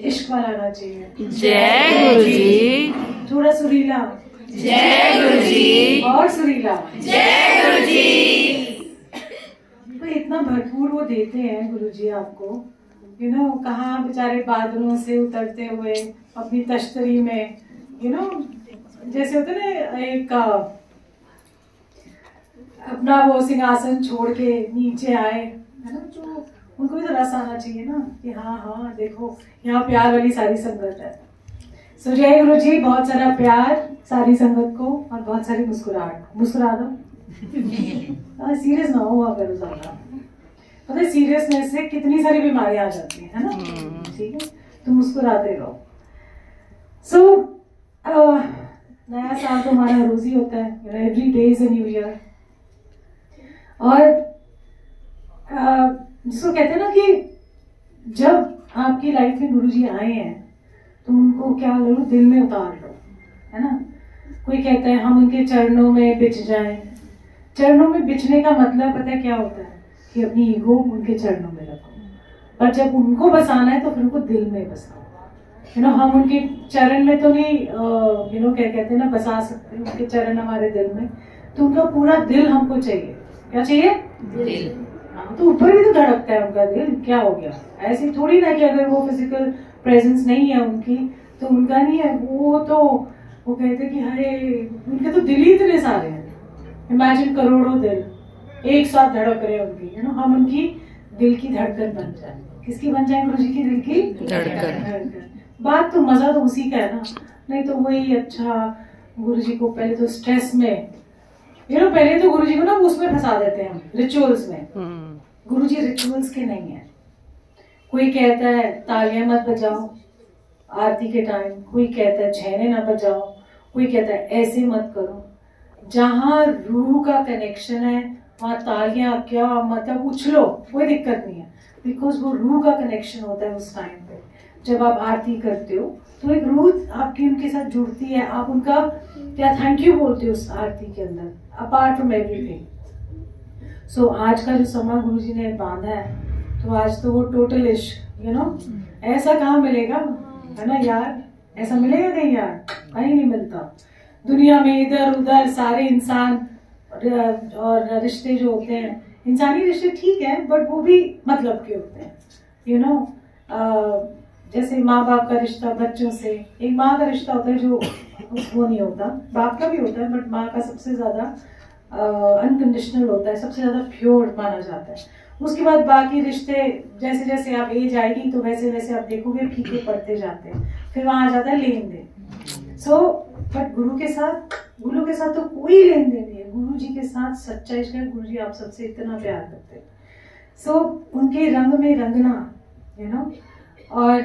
इश्क वाला आना चाहिए। जय गुरु जी। थोड़ा सुरीला। जय गुरु जी। और सुरीला। जय गुरु जी। तो इतना भरपूर वो देते हैं गुरु जी आपको, कहाँ बेचारे बादलों से उतरते हुए अपनी तश्तरी में, जैसे होते ना एक अपना वो सिंहासन छोड़ के नीचे आए, है ना, जो उनको भी तो रस आना चाहिए ना कि हाँ देखो यहाँ प्यार वाली सारी संगत है। सो जय गुरु जी, बहुत सारा प्यार सारी संगत को और बहुत सारी मुस्कुराहट। मुस्कुरा दो। सीरियस ना हुआ करो ज्यादा, पता है सीरियसनेस से कितनी सारी बीमारियां आ जाती है ना। ठीक है, तो मुस्कुराते रहो। सो नया साल तो हमारा रोज ही होता है, every day is a new year. और जिसको कहते हैं ना कि जब आपकी लाइफ में गुरुजी आए हैं तो उनको क्या लो, दिल में उतार लो, है ना। कोई कहता है हम उनके चरणों में बिछ जाएं। चरणों में बिछने का मतलब पता है क्या होता है कि अपनी ईगो उनके चरणों में रखो, पर जब उनको बसाना है तो फिर उनको दिल में बसाओ। हम उनके चरण में तो नहीं क्या कहते हैं ना, बसा सकते। उनके चरण हमारे दिल में, तो उनका पूरा दिल हमको चाहिए। क्या चाहिए? दिल। तो ऊपर भी तो धड़कता है उनका दिल, क्या हो गया? ऐसी थोड़ी ना कि अगर वो फिजिकल प्रेजेंस नहीं है उनकी तो उनका नहीं है। वो कहते कि अरे उनके तो दिल ही इतने सारे हैं। इमेजिन करोड़ों दिल एक साथ धड़क रहे हैं उनकी, हम उनकी दिल की धड़कन बन जाए। किसकी बन जाए? गुरु जी की दिल की धड़कन। बात तो मजा तो उसी का है ना। नहीं तो वही अच्छा गुरु जी को पहले तो स्ट्रेस में, पहले तो गुरुजी को ना उसमें फंसा देते हैं हम, रिचुअल्स में। गुरुजी रिचुअल्स के नहीं है। कोई कहता है तालियां मत बजाओ आरती के टाइम, कोई कहता है छैने ना बजाओ, कोई कहता है ऐसे मत करो। जहां रूह का कनेक्शन है वहां तालियां क्या मतलब उछलो, कोई दिक्कत नहीं है, बिकॉज वो रूह का कनेक्शन होता है उस टाइम पे। जब आप आरती करते हो तो एक रूह आपकी उनके साथ जुड़ती है, आप उनका क्या थैंक यू बोलते हो उस आरती के अंदर, अपार्ट फ्रॉम एवरीथिंग। सो आज का जो समय गुरुजी ने बांधा है, तो आज तो वो टोटल इश्क, ऐसा कहाँ मिलेगा, है ना यार? ऐसा मिलेगा कहीं यार? कहीं नहीं मिलता दुनिया में। इधर उधर सारे इंसान और रिश्ते जो होते हैं, इंसानी रिश्ते ठीक है, बट वो भी मतलब के होते हैं। जैसे माँ बाप का रिश्ता बच्चों से, एक माँ का रिश्ता होता है जो वो नहीं होता, बाप का भी होता है, बट माँ का सबसे ज्यादा अनकंडीशनल होता है, सबसे ज्यादा प्योर माना जाता है। उसके बाद बाकी रिश्ते जैसे जैसे आप एज आएगी तो वैसे वैसे आप देखोगे फीके पड़ते जाते हैं, फिर वहां आ जाता है लेन देन। बट गुरु के साथ तो कोई लेन देन नहीं है। गुरु जी के साथ सच्चा इश्क है। गुरु जी आप सबसे इतना प्यार करते हैं। उनके रंग में रंगना, और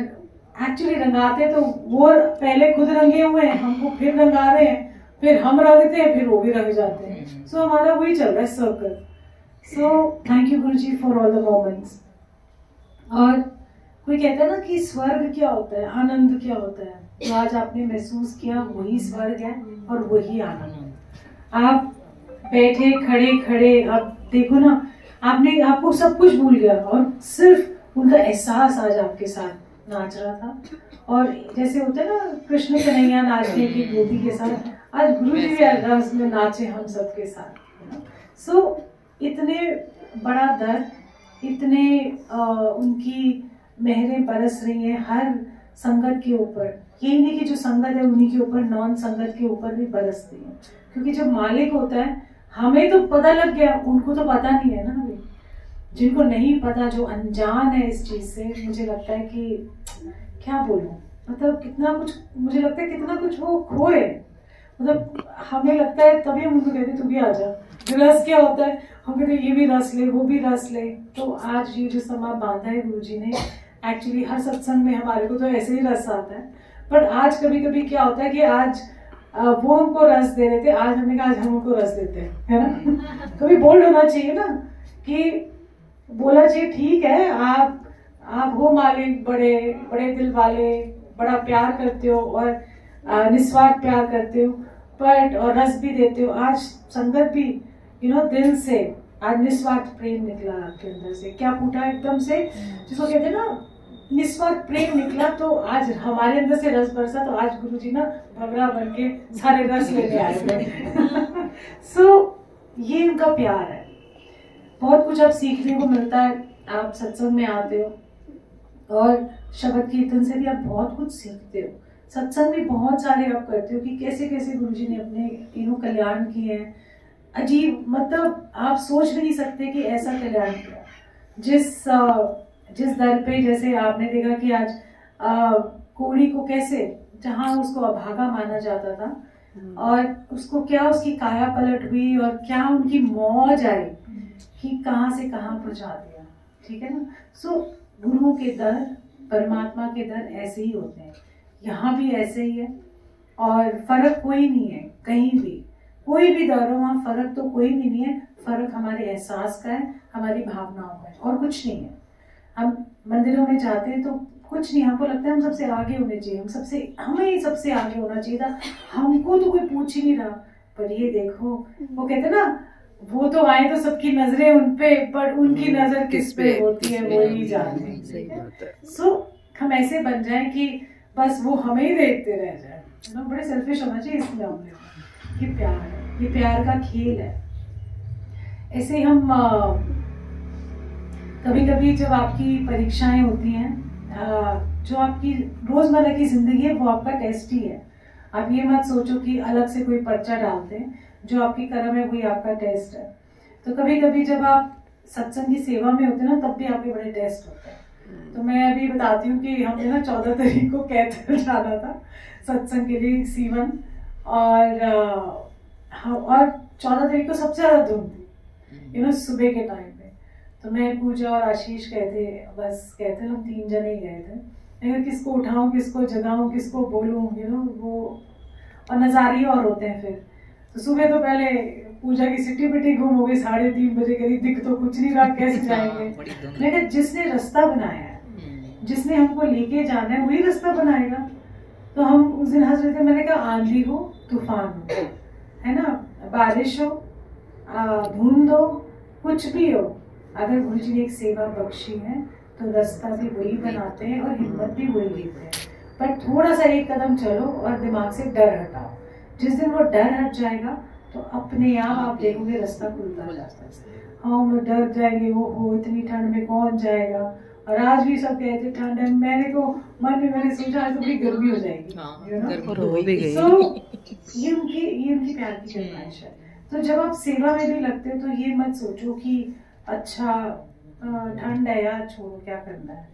एक्चुअली रंगाते तो वो पहले खुद रंगे हुए हैं, हमको फिर रंगा रहे हैं, फिर हम रंगते हैं, फिर वो भी रंग जाते हैं। हमारा वही चल रहा है circle. Thank you Guru ji for all the moments. और कोई कहता है ना कि स्वर्ग क्या होता है, आनंद क्या होता है, तो आज आपने महसूस किया वही स्वर्ग है और वही आनंद। आप बैठे खड़े आप देखो ना, आपको सब कुछ भूल गया और सिर्फ उनका एहसास आज आपके साथ नाच रहा था। और जैसे होता है ना कृष्ण कन्हैया नाचने की गोपी के साथ, आज गुरु जी भी रस में नाचे हम सबके साथ। इतने बड़ा दर्द, इतने उनकी मेहरें बरस रही हैं हर संगत के ऊपर। यही नहीं कि जो संगत है उन्हीं के ऊपर, नॉन संगत के ऊपर भी बरसती है, क्योंकि जब मालिक होता है हमें तो पता लग गया, उनको तो पता नहीं है ना अभी। जिनको नहीं पता, जो अनजान है इस चीज से, मुझे लगता है कि क्या बोलूं, मतलब कितना कुछ, मुझे लगता है कितना कुछ वो खोए। मतलब हमें लगता है, तभी हम उनको कहते तू भी आ जा। रस क्या होता है, हम कहते ये भी रस ले, वो भी रस ले। तो आज ये जो समा बांधा है गुरुजी ने, एक्चुअली हर सत्संग में हमारे को तो ऐसे ही रस आता है, पर आज कभी कभी क्या होता है कि आज वो हमको रस दे रहे थे, आज हमने कहा आज हम उनको रस देते हैं, है ना। कभी बोल्ड होना चाहिए ना, कि बोला चाहिए ठीक है आप हो मालिक, बड़े बड़े दिल वाले, बड़ा प्यार करते हो और निस्वार्थ प्यार करते हो, बट और रस भी देते हो। आज संगत भी दिल से आज निस्वार्थ प्रेम निकला आपके अंदर से, क्या फूटा एकदम से, जिसको कहते हैं ना निस्वार्थ प्रेम निकला, तो आज हमारे अंदर से रस बरसा, तो आज गुरुजी ना भवरा बन के सारे रस लेके आए थे। सो ये इनका प्यार है। बहुत कुछ आप सीखने को मिलता है, आप सत्संग में आते हो और शब्द कीर्तन से भी आप बहुत कुछ सीखते हो। सत्संग भी बहुत सारे आप करते हो कि कैसे कैसे गुरुजी ने अपने कल्याण किए हैं, अजीब, मतलब आप सोच भी नहीं सकते कि ऐसा कल्याण किया। जिस दर पे, जैसे आपने देखा कि आज कोड़ी को कैसे, जहाँ उसको अभागा माना जाता था और उसको क्या उसकी काया पलट हुई और क्या उनकी मौज आई कि कहाँ से कहाँ पहुंचा दिया। ठीक है ना। सो गुरुओं के दर, परमात्मा के दर ऐसे ही होते हैं, यहाँ भी ऐसे ही है और फर्क कोई नहीं है कहीं भी, कोई भी दर हो वहाँ फर्क तो कोई भी नहीं है। फर्क हमारे एहसास का है, हमारी भावनाओं का है और कुछ नहीं है। हम मंदिरों में जाते हैं तो कुछ नहीं, हमको लगता है हम सबसे आगे होने चाहिए, हमें ही सबसे आगे होना चाहिए था, हमको तो कोई पूछ ही नहीं रहा। पर ये देखो, वो कहते ना, वो तो आए तो सबकी नजरें उन पे, पर उनकी नजर किस पे होती है वो ही जानते। सो हम ऐसे बन जाएं कि बस वो हमें ही देखते रह जाए, बड़े सेल्फिश होना चाहिए इस मामले में। ये प्यार है, ये प्यार का खेल है। ऐसे हम कभी कभी जब आपकी परीक्षाएं होती हैं, जो आपकी रोजमर्रा की जिंदगी है वो आपका टेस्ट ही है। आप ये मत सोचो कि अलग से कोई पर्चा डालते हैं, जो आपकी कर्म है वही आपका टेस्ट है। तो कभी कभी जब आप सत्संग की सेवा में होते हैं ना, तब भी आपके बड़े टेस्ट होते हैं। तो मैं अभी बताती हूँ कि हमने ना 14 तारीख को कैथल जाना था सत्संग के लिए, सीवन, और 14 तारीख को सबसे ज्यादा धूम थी, सुबह के टाइम पे। तो मैं, पूजा और आशीष गए थे, बस गए थे, हम 3 जने ही गए थे। किसको उठाऊं, किसको जगाऊं, किसको बोलूं, वो और नजारे और होते हैं। फिर तो सुबह तो पहले पूजा की सिटी पिटी घूम हो गई, 3:30 बजे करीब, दिख तो कुछ नहीं रहा, कैसे जाएंगे। मैंने कहा जिसने रास्ता बनाया है, जिसने हमको लेके जाना है, वही रास्ता बनाएगा। तो हम उस दिन हंस रहे थे, मैंने कहा आंधी हो, तूफान हो, है ना, बारिश हो, धुंध हो, कुछ भी हो, अगर गुरुजी ने एक सेवा बख्शी है तो रास्ता भी वही बनाते हैं और हिम्मत भी वही देते हैं। पर थोड़ा सा एक कदम चलो और दिमाग से डर हटाओ। जिस दिन वो डर हट जाएगा तो अपने आप देखोगे रास्ता खुलता जाता है। हम डर जाएंगे, वो इतनी ठंड में कौन जाएगा। और आज भी सब कहते ठंड है, मैंने सोचा आज तो बड़ी गर्मी हो जाएगी, ये उनकी प्यार की फरमाइश है। तो जब आप सेवा में भी लगते हो तो ये मत सोचो कि अच्छा ठंड है यार, छोड़ो क्या करना है,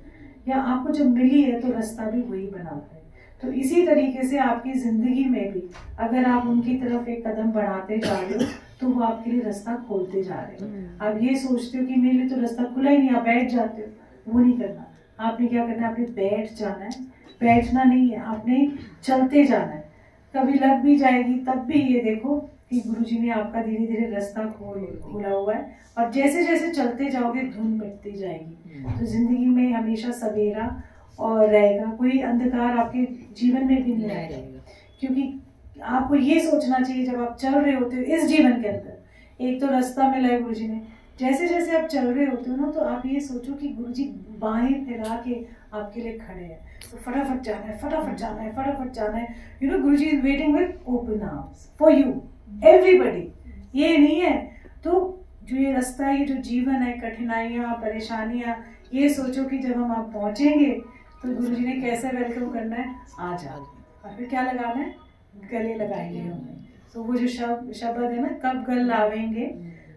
या आपको जब मिली है तो रास्ता भी वही बनाता है। तो इसी तरीके से आपकी जिंदगी में भी अगर आप उनकी तरफ एक कदम बढ़ाते जा रहे हो तो वो आपके लिए रास्ता खोलते जा रहे हो। आप ये सोचते हो कि मेरे लिए तो रास्ता खुला ही नहीं, आप बैठ जाते हो, वो नहीं करना। आपने क्या करना है, आपने बैठ जाना है, बैठना नहीं है, आपने चलते जाना है। कभी लग भी जाएगी तब भी ये देखो कि गुरुजी ने आपका धीरे धीरे रास्ता खोला हुआ है, और जैसे जैसे चलते जाओगे धुन मिटती जाएगी। तो जिंदगी में हमेशा सवेरा और रहेगा, कोई अंधकार आपके जीवन में भी नहीं आएगा। क्योंकि आपको ये सोचना चाहिए जब आप चल रहे होते हो इस जीवन के अंदर, एक तो रास्ता मिला है गुरुजी ने, जैसे जैसे आप चल रहे होते हो ना, तो आप ये सोचो कि गुरुजी बाहें फैला के आपके लिए खड़े हैं, तो फटाफट जाना है, फटाफट जाना है, फटाफट जाना है। Guruji is waiting with open arms for you everybody. ये नहीं है तो जो ये रास्ता है, ये जो जीवन है, कठिनाइयाँ, परेशानियाँ, ये सोचो कि जब हम आप पहुंचेंगे तो गुरुजी ने कैसे वेलकम करना है, आ जाओ। और फिर क्या लगाना है, गले लगाएंगे हमने। तो वो जो शब्द है ना, कब गल लावेंगे,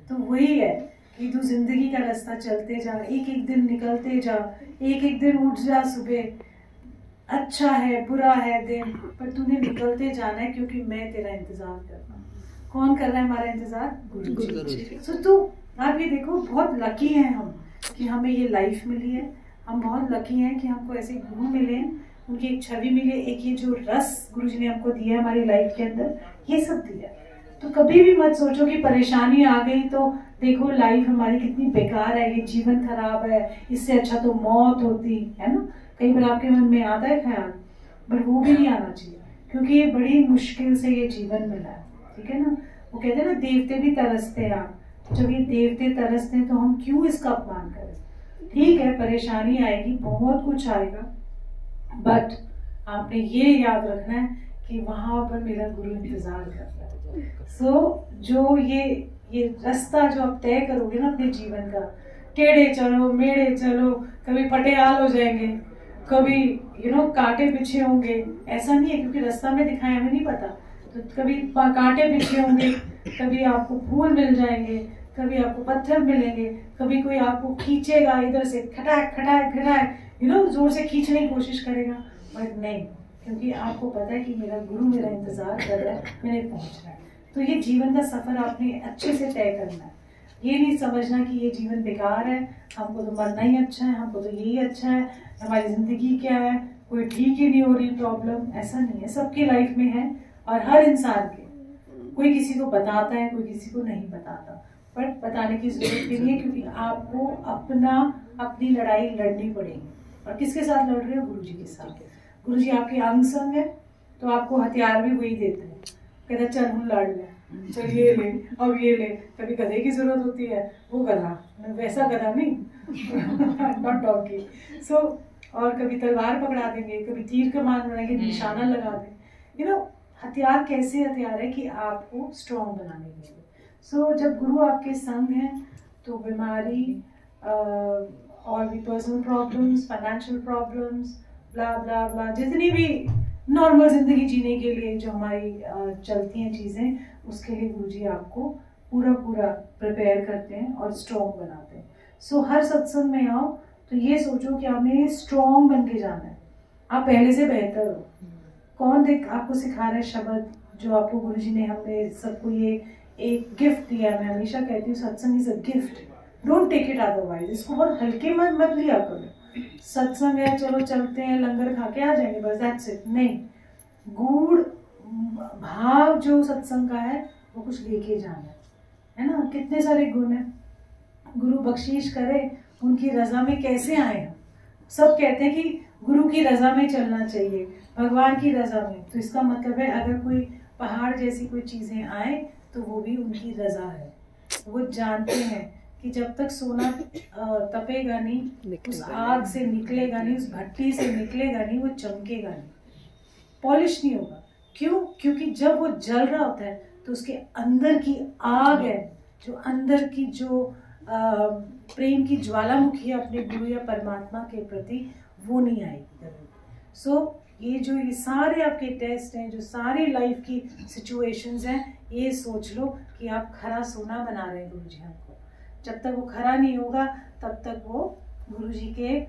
तो वही है कि तू जिंदगी का रास्ता चलते जा, एक एक दिन निकलते जा, एक एक दिन उठ जा सुबह, अच्छा है बुरा है दिन, पर तूने निकलते जाना है, क्योंकि मैं तेरा इंतजार कर रहा हूँ। कौन कर रहा है हमारा इंतजार, गुरुजी। सो तो आप ये देखो, बहुत लकी हैं हम कि हमें ये लाइफ मिली है। हम बहुत लकी हैं कि हमको ऐसे गुरु मिले, उनकी एक छवि मिली, एक ये जो रस गुरुजी ने हमको दिया है हमारी लाइफ के अंदर, ये सब दिया। तो कभी भी मत सोचो कि परेशानी आ गई तो देखो लाइफ हमारी कितनी बेकार है, ये जीवन खराब है, इससे अच्छा तो मौत होती है ना। कई बार आपके मन में आता है ख्याल, पर वो भी नहीं आना चाहिए, क्योंकि ये बड़ी मुश्किल से ये जीवन मिला है, ठीक है ना। वो कहते हैं ना, देवते भी तरसते हैं, जब ये देवते तरसते हैं तो हम क्यों इसका अपमान करें? ठीक है, परेशानी आएगी, बहुत कुछ आएगा, बट आपने ये याद रखना है कि वहां पर मेरा गुरु इंतजार कर रहा है। सो जो ये रास्ता जो आप तय करोगे ना अपने जीवन का, टेढ़े चलो मेढ़े चलो, कभी फटेहाल हो जाएंगे, कभी कांटे पीछे होंगे, ऐसा नहीं है क्योंकि रास्ता में दिखाया हमें नहीं पता, तो कभी कांटे पीछे होंगे, कभी आपको फूल मिल जाएंगे, कभी आपको पत्थर मिलेंगे, कभी कोई आपको खींचेगा इधर से, खटाक खटाक खटाक जोर से खींचने की कोशिश करेगा, बट नहीं, क्योंकि आपको पता है कि मेरा गुरु मेरा इंतजार कर रहा है, मैंने पहुंचना है। तो ये जीवन का सफर आपने अच्छे से तय करना है। ये नहीं समझना कि ये जीवन बेकार है, हमको तो मरना ही अच्छा है, हमको तो यही अच्छा है, हमारी जिंदगी क्या है, कोई ठीक ही नहीं हो रही प्रॉब्लम, ऐसा नहीं है। सबकी लाइफ में है और हर इंसान के, कोई किसी को बताता है, कोई किसी को नहीं बताता, बट बताने की जरूरत भी नहीं है क्योंकि आपको अपनी लड़ाई लड़नी पड़ेगी। और किसके साथ लड़ रहे हो? गुरु जी के साथ। गुरु जी आपके अंग संग है, तो आपको हथियार भी वही देते हैं, कहते चल हम लड़ ले, चल ये ले, अब ये ले। कभी गधे की जरूरत होती है, वो गधा, वैसा गधा नहीं नॉट डॉगी। सो और कभी तलवार पकड़ा देंगे, कभी तीर कमान बनाएंगे, निशाना लगा देंगे। हथियार कैसे हथियार है कि आपको स्ट्रॉन्ग बनाने के लिए। सो जब गुरु आपके संग हैं तो बीमारी और भी पर्सनल प्रॉब्लम्स, फाइनेंशियल प्रॉब्लम्स, ब्ला ब्ला ब्ला, जितनी भी नॉर्मल जिंदगी जीने के लिए जो हमारी चलती हैं चीजें, उसके लिए गुरुजी आपको पूरा प्रिपेयर करते हैं और स्ट्रॉन्ग बनाते हैं। सो हर सत्संग में आओ तो ये सोचो कि आपने स्ट्रॉन्ग बन के जाना है, आप पहले से बेहतर हो। कौन आपको सिखा रहा है शब्द जो आपको गुरुजी ने, हमने सबको ये एक गिफ्ट दिया है। मैं हमेशा कहती हूँ satsang is a gift, don't take it otherwise. इसको बहुत हल्के मत लिया करो। सत्संग है, चलो चलते हैं, लंगर खा के आ जाएंगे, बस दैट्स इट। नहीं, गूढ़ भाव जो सत्संग का है वो कुछ लेके जाना है ना। कितने सारे गुण हैं, गुरु बख्शीश करे, उनकी रजा में कैसे आए हम। सब कहते हैं कि गुरु की रजा में चलना चाहिए, भगवान की रजा में। तो इसका मतलब है अगर कोई पहाड़ जैसी कोई चीजें आए तो वो भी उनकी रजा है। वो जानते हैं कि जब तक सोना तपेगा नहीं, उस आग से निकलेगा नहीं, उस भट्टी से निकलेगा नहीं, वो चमकेगा नहीं, पॉलिश नहीं होगा। क्यों? क्योंकि जब वो जल रहा होता है तो उसके अंदर की आग है, जो अंदर की जो प्रेम की ज्वालामुखी है अपने गुरु या परमात्मा के प्रति, वो नहीं आएगी कभी। सो ये सारे आपके टेस्ट हैं, जो सारी लाइफ की सिचुएशंस हैं, ये सोच लो कि आप खरा सोना बना रहे हैं गुरु जी हमको। जब तक वो खरा नहीं होगा तब तक वो गुरु जी के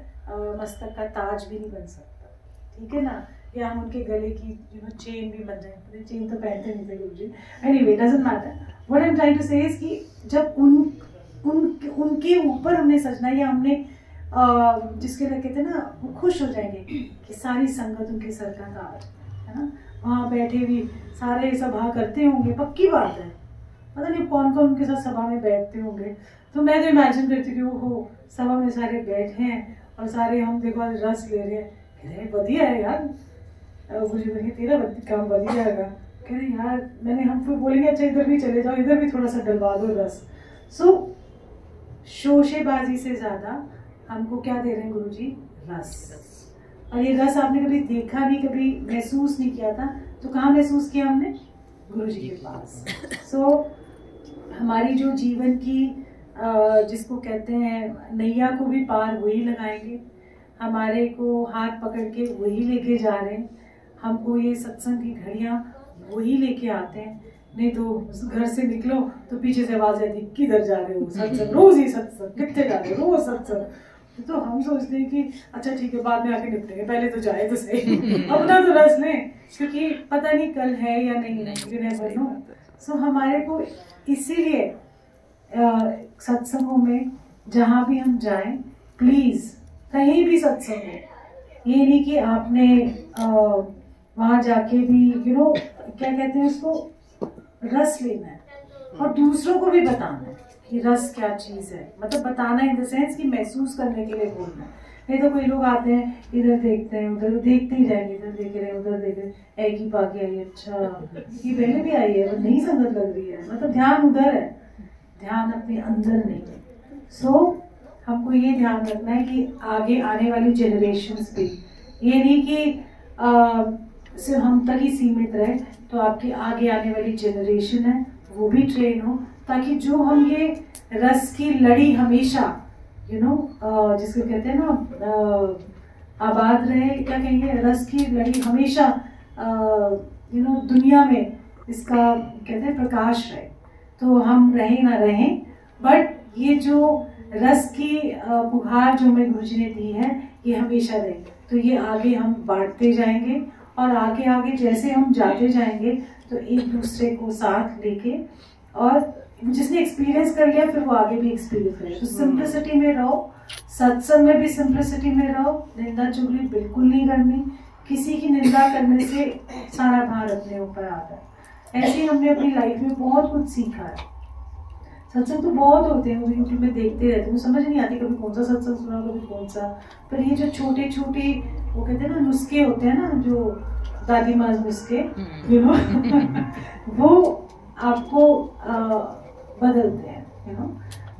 मस्तक का ताज भी नहीं बन सकता, ठीक है ना। या हम उनके गले की चेन भी बन जाए, चेन तो पहनते नहीं थे guru ji. Anyway, doesn't matter. What I am trying to say is कि जब उनके ऊपर हमने सजना, या हमने जिसके लिए कहते हैं ना, वो खुश हो जाएंगे कि सारी संगत उनके सर का ताज है ना। वहाँ बैठे भी सारे सभा करते होंगे, पक्की बात है, पता नहीं कौन कौन उनके साथ सभा में बैठते होंगे। तो मैं तो इमेजिन करती हूँ कि वो सभा में सारे बैठे हैं और सारे हम देखो रस ले रहे हैं, कह रहे बढ़िया है यार, मुझे बोलिए तेरा काम बढ़िया जाएगा, कह रहे यार मैंने, हम फिर बोलेंगे अच्छा इधर भी चले जाओ, इधर भी थोड़ा सा डलवा दो रस। सो शोशेबाजी से ज्यादा हमको क्या दे रहे हैं गुरु जी? रस। और ये रस आपने कभी देखा नहीं, कभी महसूस नहीं किया था, तो कहाँ महसूस किया हमने? गुरु जी के पास। सो हमारी जो जीवन की जिसको कहते हैं नैया को भी पार वही लगाएंगे, हमारे को हाथ पकड़ के वही लेके जा रहे हैं, हमको ये सत्संग की घड़ियाँ वही लेके आते हैं। नहीं तो घर से निकलो तो पीछे से आवाज आती, किधर जा रहे हो? सत्संग, रोज ही सत्संग, कितने जा रहे हो? रोज सत्संग। तो हम सोचते हैं कि अच्छा ठीक है बाद में आके निपटेंगे, पहले तो जाए तो सही अपना तो रस लें, क्योंकि पता नहीं कल है या नहीं है, यू नेवर नो। सो हमारे को इसीलिए सत्संगों में जहाँ भी हम जाएं, प्लीज कहीं भी सत्संग हो, ये नहीं कि आपने वहाँ जाके भी क्या कहते हैं उसको, रस लेना है और दूसरों को भी बताना है कि रस क्या चीज है। मतलब बताना इन द सेंस कि महसूस करने के लिए बोलना है। नहीं तो कोई लोग आते हैं, इधर देखते हैं, उधर देखते ही जाएंगे, इधर देख रहे हैं, उधर देख रहे हैं, एक ही पाके आई, अच्छा ये पहले भी आई है, वो नहीं संगत लग रही है, मतलब ध्यान उधर है, ध्यान अपने अंदर नहीं है। हमको ये ध्यान रखना है कि आगे आने वाली जनरेशन्स भी, ये नहीं कि सिर्फ हम तक ही सीमित रहे, तो आपकी आगे आने वाली जनरेशन है वो भी ट्रेन हो, ताकि जो हम ये रस की लड़ी हमेशा जिसको कहते हैं ना आबाद रहे, क्या कहेंगे, रस की लड़ी हमेशा दुनिया में इसका कहते हैं प्रकाश रहे। तो हम रहें ना रहें, बट ये जो रस की पुकार जो हमें गुरुजी ने दी है ये हमेशा रहे। तो ये आगे हम बांटते जाएंगे, और आगे आगे जैसे हम जाते जाएंगे तो एक दूसरे को साथ लेके, और जिसने एक्सपीरियंस कर लिया फिर वो आगे भी एक्सपीरियंस करे। तो सिंप्लिसिटी में रहो, सत्संग में भी सिंप्लिसिटी में रहो, निंदा चुगली बिल्कुल नहीं करनी। किसी की निंदा करने से सारा भार अपने ऊपर आता है। ऐसे ही हमने अपनी लाइफ में बहुत कुछ सीखा है। सत्संग तो बहुत होते हैं, वो यूट्यूब में देखते रहते हैं, समझ नहीं आती कभी कौन सा सत्संग सुना कभी कौन सा। पर ये जो छोटे छोटे वो कहते हैं ना नुस्खे होते हैं ना, जो दादी माँ नुस्खे वो आपको बदलते हैं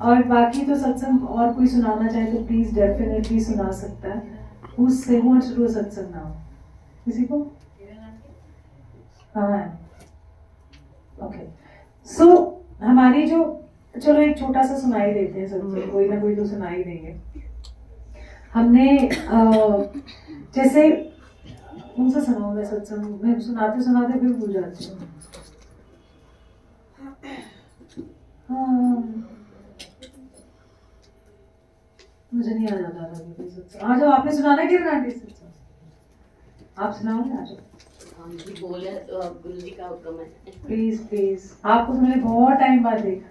और बाकी तो सत्संग और कोई सुनाना चाहे तो प्लीज डेफिनेटली सुना सकता है। उससे सत्संग नाम किसी को हाँ ओके। सो हमारी जो, चलो एक छोटा सा सुनाई देते हैं सत्संग, कोई ना कोई तो सुनाई देंगे। हमने जैसे कौन सा सुनाऊं मैं सत्संग, मैं सुनाते सुनाते फिर भूल जाती हूँ। मुझे नहीं आ जाता था। आ जाओ, आपने सुनाना है किरण आंटी सत्संग, आप सुनाओगे? आ जाओ। हाँ जी बोले तो अब गुरुजी का हुक्म है। प्लीज प्लीज, आपको तो मैंने बहुत टाइम बाद देखा।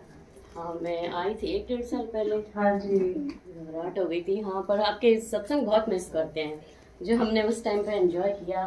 हाँ मैं आई थी 1-1.5 साल पहले। हाँ जी, घबराहट हो गई थी। हाँ पर आपके सत्संग बहुत मिस करते हैं, जो हमने उस टाइम पे एंजॉय किया।